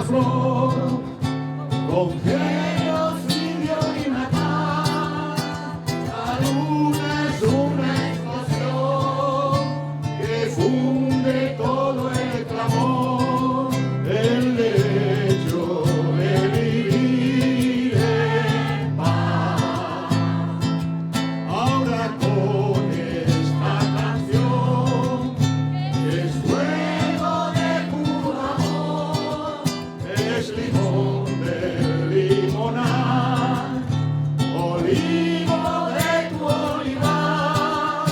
flor, con genios y violina acá. La luna es una explosión que funde todo el clamor, el derecho de vivir en paz. Ahora con esta canción es fuego de puro amor, es limón de limonar, olivo de tu olivar,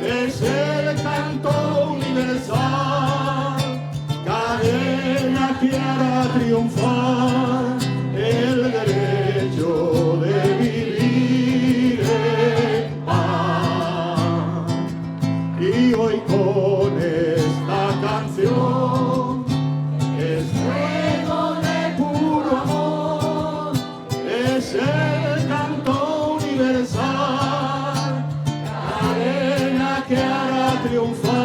es el canto universal, cadena que hará triunfar el derecho de vivir en paz. Y hoy con esta canción es fuego de puro amor, es el canto universal, cadena que hará triunfar